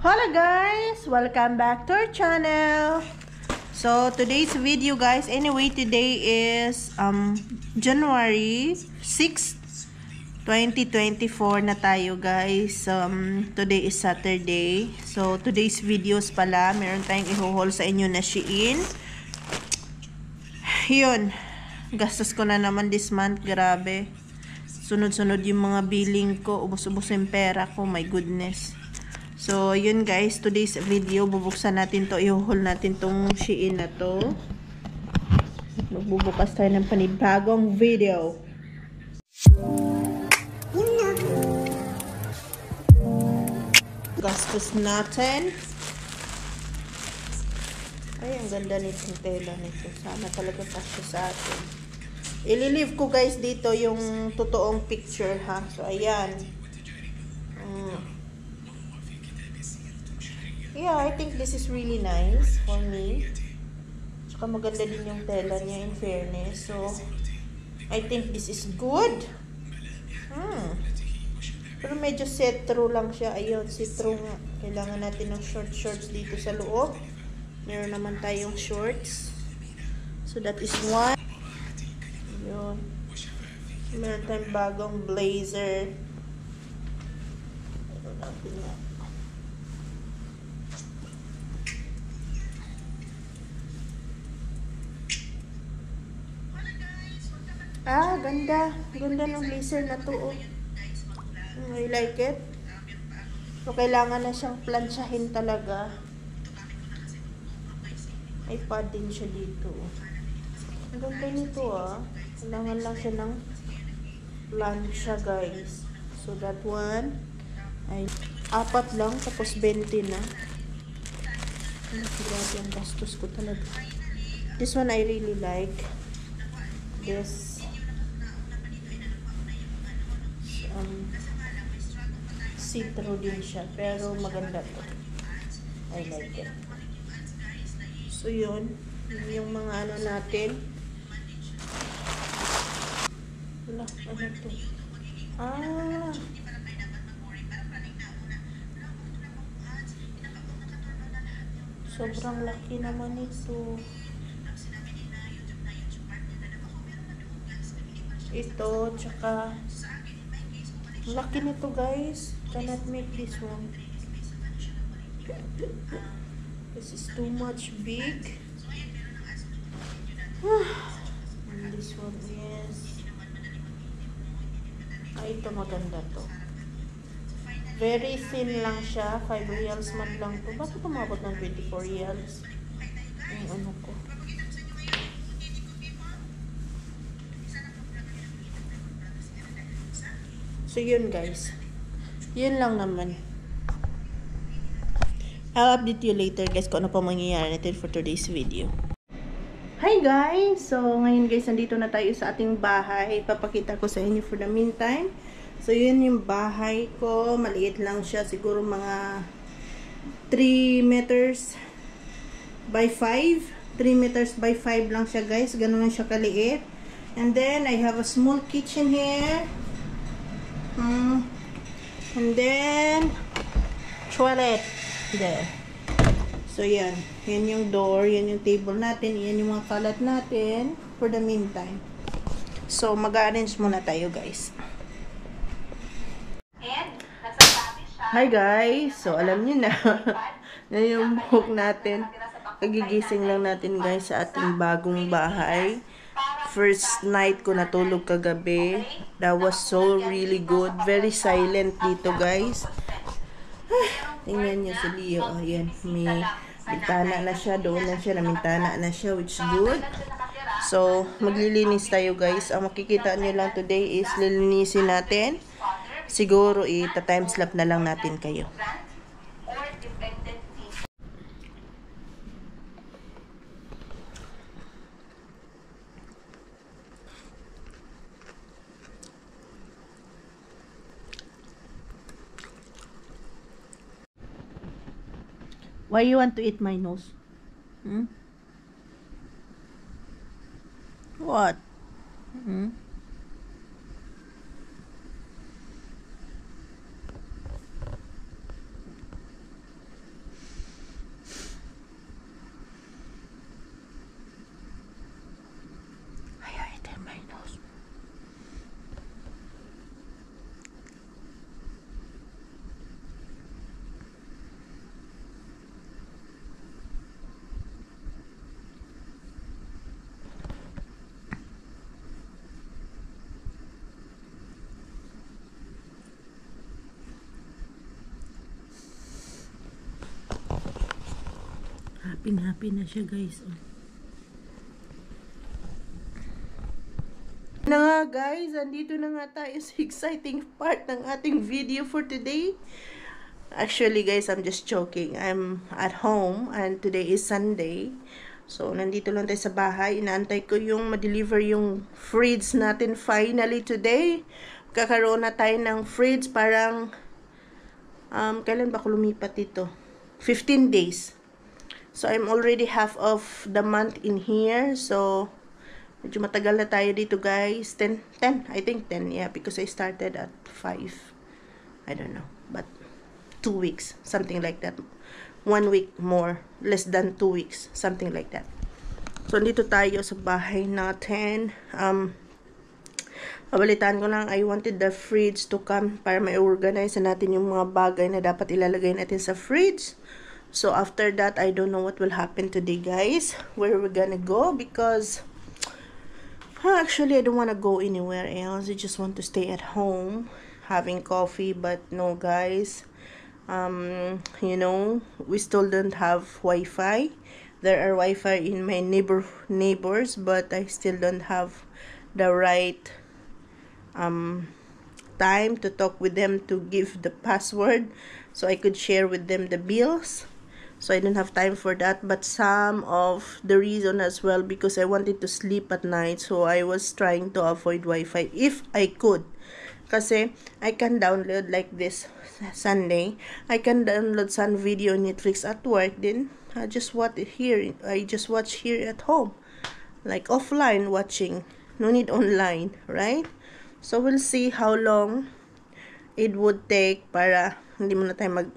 Hello guys! Welcome back to our channel. So today's video guys, anyway today is January 6, 2024 na tayo guys. Today is Saturday. So today's videos pala, meron tayong i-haul sa inyo na Shein. Yun, gastos ko na naman this month, grabe. Sunod-sunod yung mga billing ko, ubos-ubos yung pera ko, my goodness. So, yun guys, today's video, bubuksan natin to, i-haul natin tong Shein na to. Magbubukas tayo ng panibagong video. Gastos natin. Ay, ang ganda nitong tela nito. Sana talaga kasya sa atin. Ililive ko guys dito yung totoong picture ha. So, ayan. Yeah, I think this is really nice for me. Tsaka maganda din yung tela niya in fairness. So, I think this is good. Pero medyo see-through lang siya. Ayun, see-through nga. Kailangan natin ng shorts dito sa loob. Meron naman tayong shorts. So, that is one. Ayun. Meron tayong bagong blazer. Meron natin nga. Ganda. Ganda ng blazer na to. Oh. I like it. So, kailangan na siyang plansyahin talaga. May pad din siya dito. Ang ganda nito Kailangan lang siya ng plansya guys. So, that one ay 4 lang. Tapos 20 na. Grabe ang gastos ko talaga. This one I really like. This see-through din siya, pero maganda to. I like it. So yun, yung mga ano natin. Wala, ano to? Sobrang laki naman ito. Ito, tsaka laki nito guys. Cannot make this one. This is too much big. And this one is ito maganda to. Very thin lang siya. 5 reals man lang to. Bakit umabot ng 24 reals? Yung ano ko. So yun guys. Yun lang naman. I'll update you later guys kung ano pa mangyayari natin for today's video. Hi guys! So ngayon guys, nandito na tayo sa ating bahay. Papakita ko sa inyo for the meantime. So yun yung bahay ko. Maliit lang siya. Siguro mga 3 meters by 5. 3 meters by 5 lang siya guys. Ganun lang siya kaliit. And then I have a small kitchen here. And then toilet there. So yan, yan yung door, yan yung table natin, yan yung mga kalat natin for the meantime. So mag-arrange muna tayo guys. Hi guys, so alam niyo na na yung buhok natin. Kagigising lang natin guys sa ating bagong bahay. First night ko natulog kagabi. That was so really good. Very silent dito guys. Tingnan niyo si Leo. Ayan, may bintana na siya. Doon na siya, namintana na siya, which is good. So, maglilinis tayo guys. Ang makikita niyo lang today is lilinisin natin. Siguro time slap na lang natin kayo. Why you want to eat my nose? What? Happy na siya, guys. Na nga, guys, andito na nga tayo sa exciting part ng ating video for today. Actually, guys, I'm just joking. I'm at home and today is Sunday. So, nandito lang tayo sa bahay. Inaantay ko yung ma-deliver yung fridge natin finally today. Kakaroon na tayo ng fridge parang kailan ba ako lumipat dito? 15 days. So, I'm already half of the month in here. So, medyo matagal na tayo dito, guys. 10, I think 10, yeah, because I started at 5. I don't know, but 2 weeks, something like that. 1 week more, less than 2 weeks, something like that. So, dito tayo sa bahay natin. Mabalitaan ko lang, I wanted the fridge to come para ma-organize natin yung mga bagay na dapat ilalagay natin sa fridge. So, after that, I don't know what will happen today, guys. Where we're gonna go, because actually, I don't want to go anywhere else. I just want to stay at home, having coffee, but no, guys. You know, we still don't have Wi-Fi. There are Wi-Fi in my neighbors, but I still don't have the right time to talk with them to give the password so I could share with them the bills. So I don't have time for that, but some of the reason as well because I wanted to sleep at night, so I was trying to avoid Wi-Fi if I could. Kasi I can download like this Sunday. I can download some video on Netflix at work. Then I just watch it here. I just watch here at home, like offline watching. No need online, right? So we'll see how long it would take para hindi muna tayo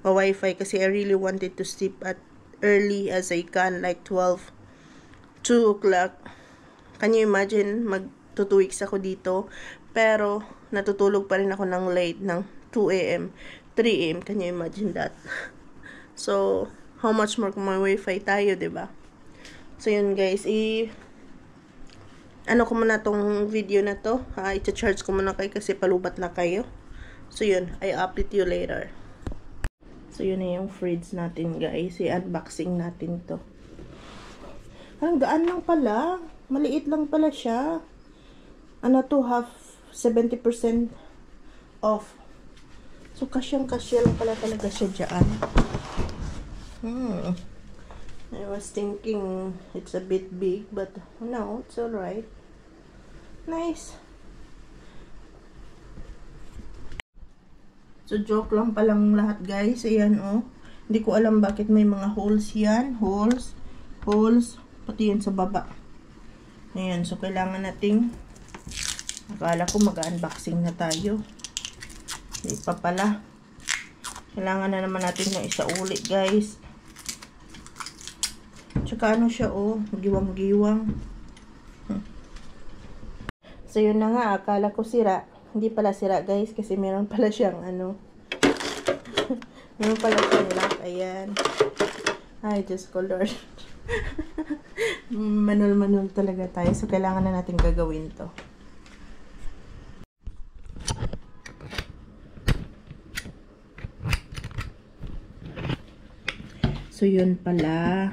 Wi-Fi kasi I really wanted to sleep at early as I can, like 2 o'clock. Can you imagine? Mag 2 weeks ako dito, pero natutulog pa rin ako ng late, ng 2 a.m., 3 a.m. Can you imagine that? So, how much more kung may Wi-Fi tayo, diba? So, yun guys, ano ko muna tong video na to. I-charge ko muna kayo kasi palubat na kayo. So, yun, I update you later. So, yun na yung fridge natin, guys. I-unboxing natin to. Ang gaan lang pala. Maliit lang pala siya. Ano to, half 70% off. So, kasyang-kasya lang pala talaga siya dyan. I was thinking it's a bit big, but no, it's alright. Nice. So, joke lang palang lahat, guys. Ayan, oh. Hindi ko alam bakit may mga holes yan. Holes. Pati yan sa baba. Ayan, so kailangan nating akala ko mag-unboxing na tayo. Hindi pa pala. Kailangan na naman natin ng isa ulit, guys. Tsaka ano siya, oh. Giwang-giwang. So, yun na nga. Akala ko sira. Hindi pala sira, guys. Kasi meron pala siyang ano. Meron pala siyang lock. Ayan. Ay, Diyos ko, Lord. Manul-manul talaga tayo. So, kailangan na natin gagawin to. So, yun pala.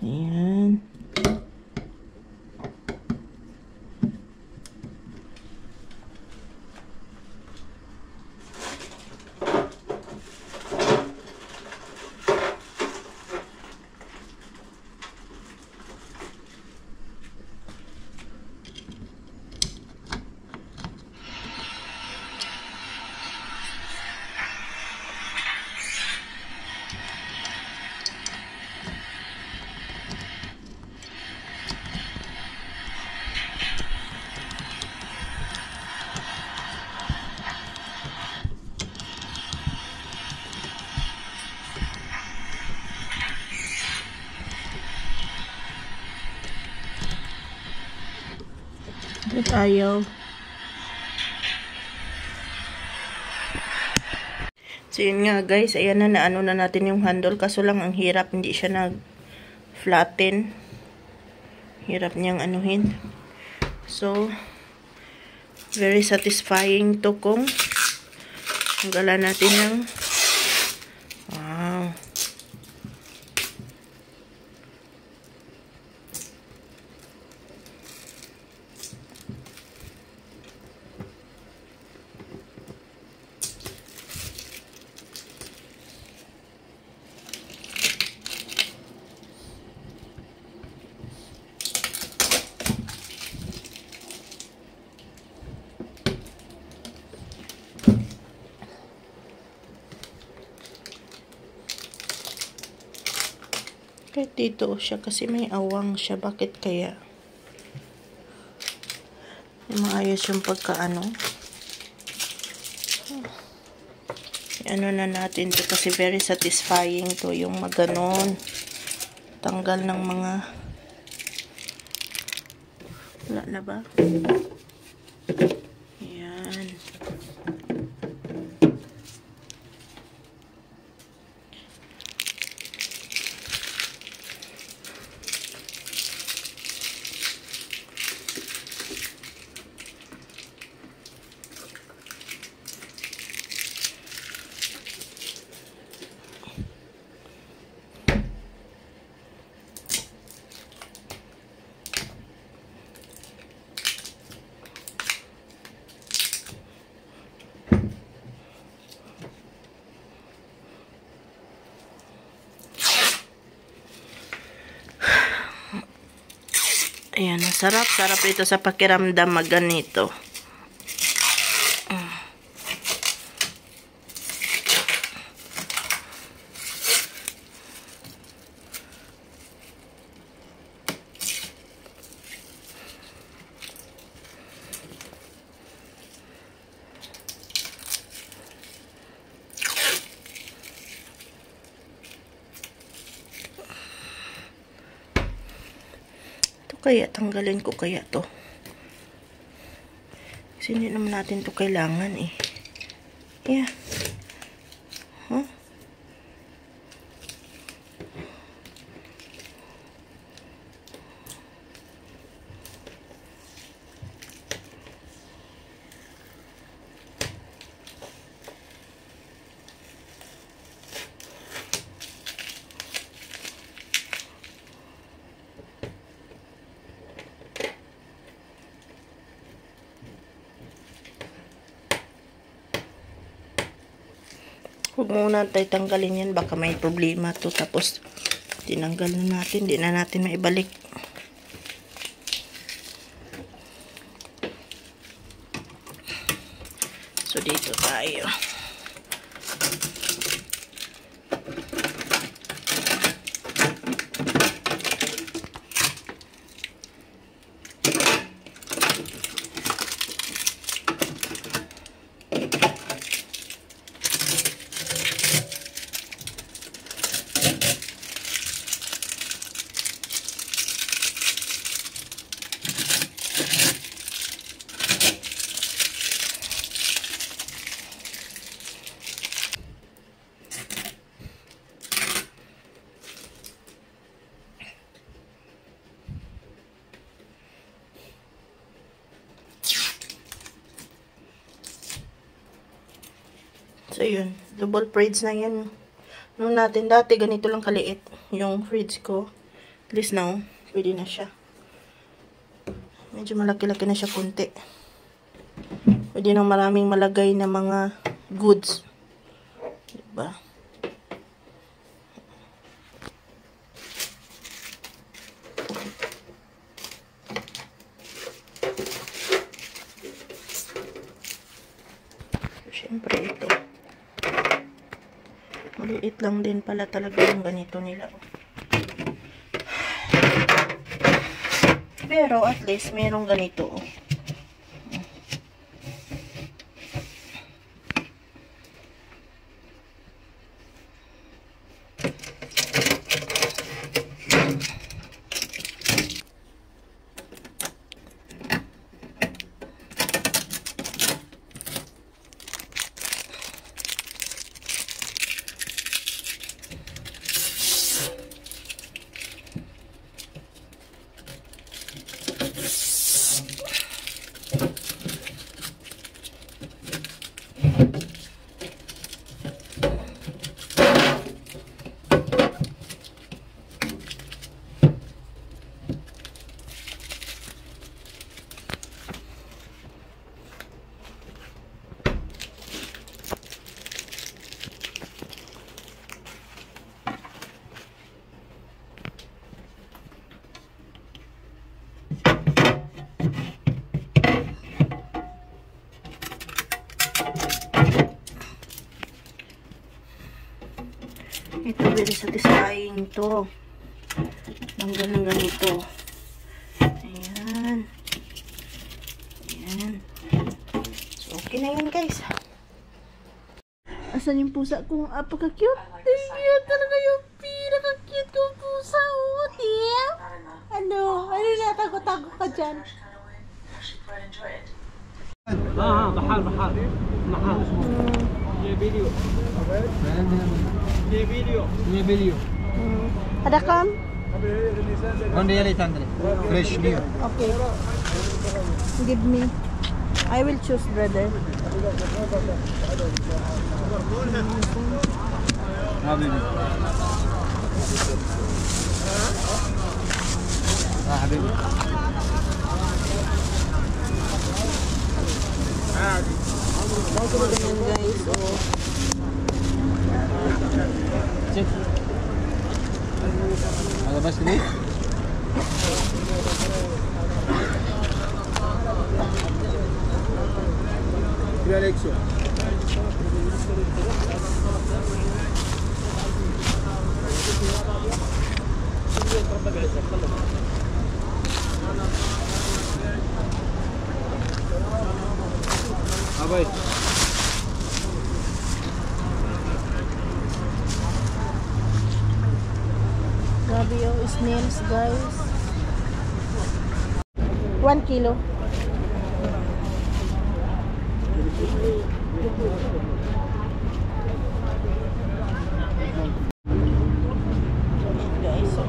Ayan. Ba't ayaw? So, yun nga guys. Ayan na, naano na natin yung handle. Kaso lang, ang hirap. Hindi siya nag-flatten. Hirap niyang anuhin. So, very satisfying to kung tanggalan natin ng wow. Kahit dito siya kasi may awang siya. Bakit kaya? Maayos yung pagkaano. Ano na natin to kasi very satisfying to yung maganon. Tanggal ng mga wala na ba? Yan. Ayan, sarap ito sa pakiramdam ganito. Kaya tanggalin ko kaya to. Kasi hindi naman natin to kailangan eh. Yeah. Huh? Huwag muna tayo tanggalin yan. Baka may problema to. Tapos, tinanggal na natin. Hindi na natin maibalik. So, dito tayo. So, yun. Double braids na yan. Nung natin, dati ganito lang kaliit yung braids ko. At least now, pwede na siya. Medyo malaki-laki na siya kunti. Pwede nang maraming malagay na mga goods. Diba? Siyempre ito. Maliit lang din pala talaga yung ganito nila. Pero at least merong ganito. Ito, very satisfying to. Tanggal ng ganito. Ayan. Ayan. So, okay na yun guys. Asan yung pusa ko? Apaka-cute. Cute talaga yung pinaka-cute kong pusa. Oh, dear. Ano? Ano na? Tago-tago ka dyan. بحال ये वीडियो ये video Ada kam? Onde ele tandre fresh new Okay. Give me. I will choose, brother. حبيبي حبيبي Ganyan guys. Oh. Check. Ada bas ni? Kira Alexio. Abay. Grabe yung snails guys. 1 kilo. Guys, so,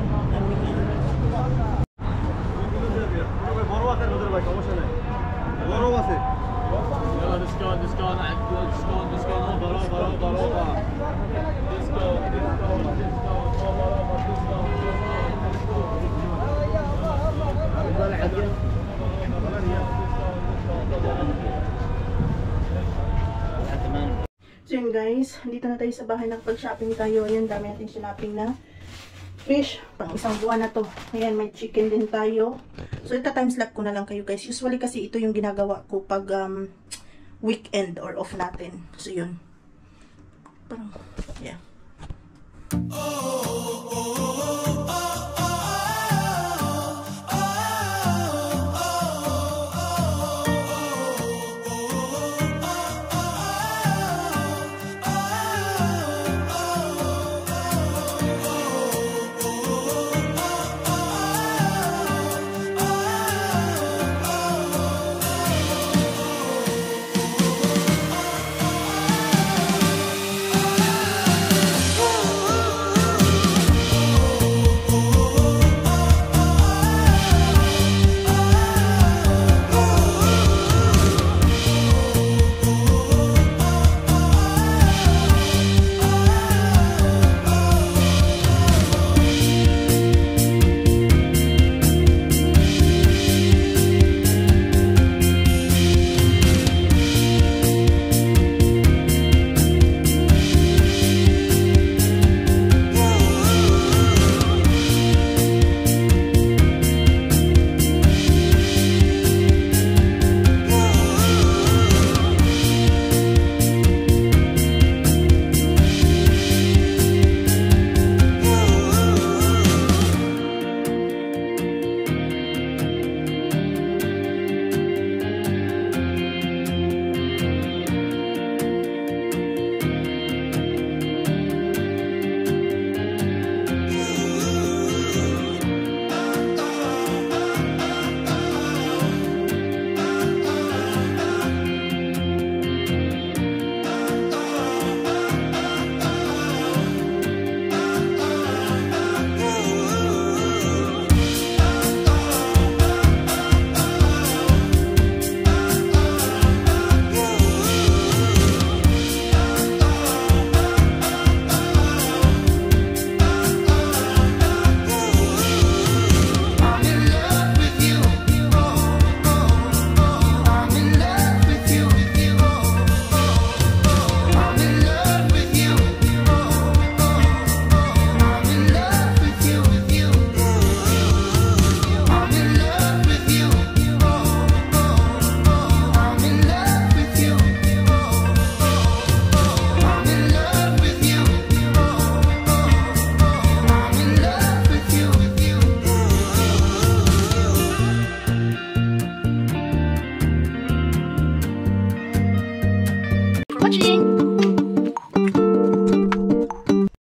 so yun guys, dito na tayo sa bahay. Nakapag-shopping tayo. Ayan, dami natin shopping na fish. Pang isang buwan na to. Ayan, may chicken din tayo. So ito time-slap ko na lang kayo guys. Usually kasi ito yung ginagawa ko pag weekend or off natin. So yun. Parang, yeah. watching.